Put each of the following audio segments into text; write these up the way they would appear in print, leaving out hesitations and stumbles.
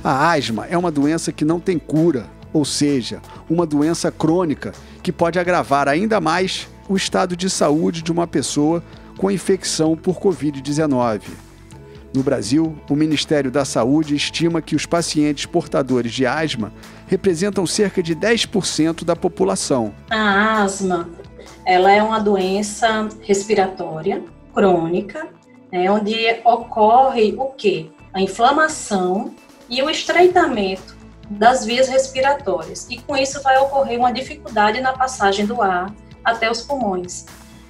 A asma é uma doença que não tem cura, ou seja, uma doença crônica que pode agravar ainda mais o estado de saúde de uma pessoa com infecção por Covid-19. No Brasil, o Ministério da Saúde estima que os pacientes portadores de asma representam cerca de 10% da população. A asma, ela é uma doença respiratória crônica, onde ocorre o quê? A inflamação e o estreitamento das vias respiratórias. E com isso vai ocorrer uma dificuldade na passagem do ar até os pulmões.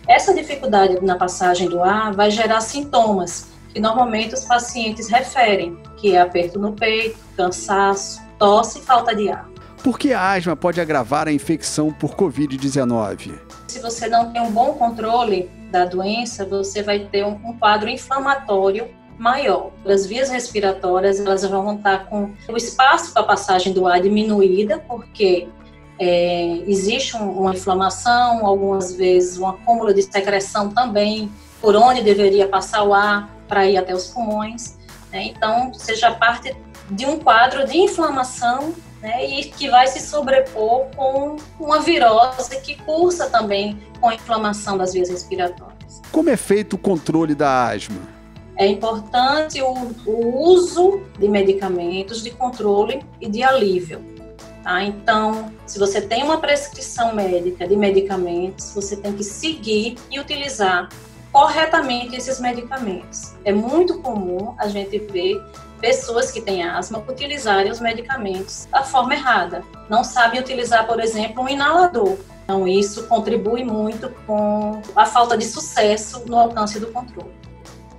Essa dificuldade na passagem do ar vai gerar sintomas que normalmente os pacientes referem, que é aperto no peito, cansaço, tosse e falta de ar. Por que a asma pode agravar a infecção por Covid-19? Se você não tem um bom controle da doença, você vai ter um quadro inflamatório maior. As vias respiratórias elas vão estar com o espaço para a passagem do ar diminuída, porque existe uma inflamação, algumas vezes um acúmulo de secreção também, por onde deveria passar o ar para ir até os pulmões. Então, você já parte de um quadro de inflamação, e que vai se sobrepor com uma virose que cursa também com a inflamação das vias respiratórias. Como é feito o controle da asma? É importante o uso de medicamentos de controle e de alívio. Tá? Então, se você tem uma prescrição médica de medicamentos, você tem que seguir e utilizar corretamente esses medicamentos. É muito comum a gente ver pessoas que têm asma utilizarem os medicamentos da forma errada. Não sabem utilizar, por exemplo, um inalador. Então, isso contribui muito com a falta de sucesso no alcance do controle.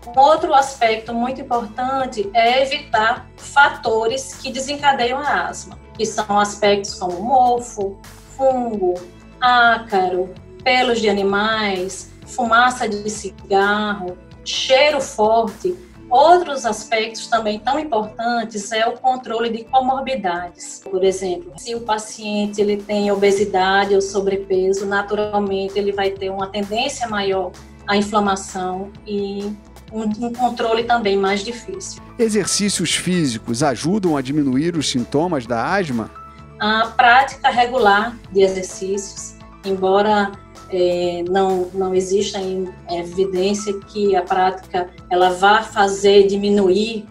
Um outro aspecto muito importante é evitar fatores que desencadeiam a asma, que são aspectos como mofo, fungo, ácaro, pelos de animais, fumaça de cigarro, cheiro forte. Outros aspectos também tão importantes é o controle de comorbidades. Por exemplo, se o paciente ele tem obesidade ou sobrepeso, naturalmente ele vai ter uma tendência maior à inflamação e um controle também mais difícil. Exercícios físicos ajudam a diminuir os sintomas da asma? A prática regular de exercícios, embora não exista evidência que a prática ela vá fazer diminuir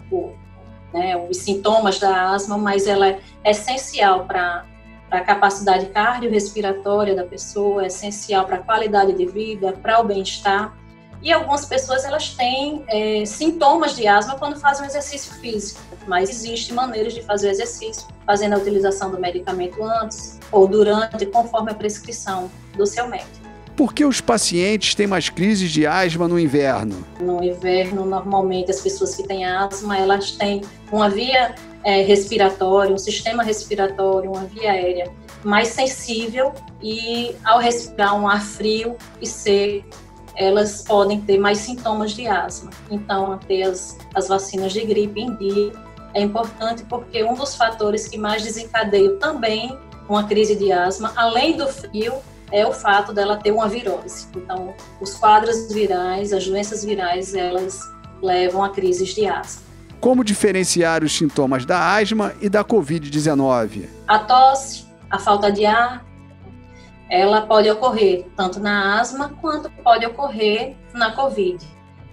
os sintomas da asma, mas ela é essencial para a capacidade cardiorrespiratória da pessoa, é essencial para a qualidade de vida, para o bem-estar. E algumas pessoas elas têm sintomas de asma quando fazem um exercício físico, mas existem maneiras de fazer o exercício, fazendo a utilização do medicamento antes ou durante, conforme a prescrição do seu médico. Por que os pacientes têm mais crises de asma no inverno? No inverno, normalmente, as pessoas que têm asma, elas têm uma via respiratória, um sistema respiratório, uma via aérea mais sensível e, ao respirar um ar frio e seco, elas podem ter mais sintomas de asma. Então, manter as vacinas de gripe em dia é importante porque um dos fatores que mais desencadeiam também uma crise de asma, além do frio, é o fato dela ter uma virose. Então, os quadros virais, as doenças virais, elas levam a crises de asma. Como diferenciar os sintomas da asma e da Covid-19? A tosse, a falta de ar, ela pode ocorrer tanto na asma quanto pode ocorrer na Covid.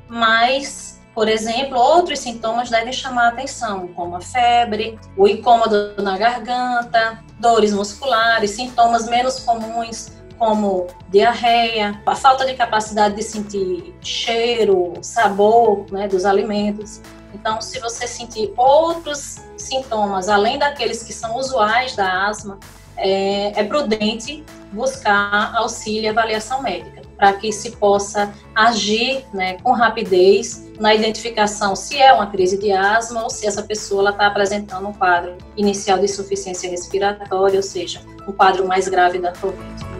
Mas, por exemplo, outros sintomas devem chamar a atenção, como a febre, o incômodo na garganta, dores musculares, sintomas menos comuns, como diarreia, a falta de capacidade de sentir cheiro, sabor, dos alimentos. Então, se você sentir outros sintomas, além daqueles que são usuais da asma, é prudente buscar auxílio e avaliação médica, para que se possa agir com rapidez na identificação se é uma crise de asma ou se essa pessoa está apresentando um quadro inicial de insuficiência respiratória, ou seja, um quadro mais grave da Covid.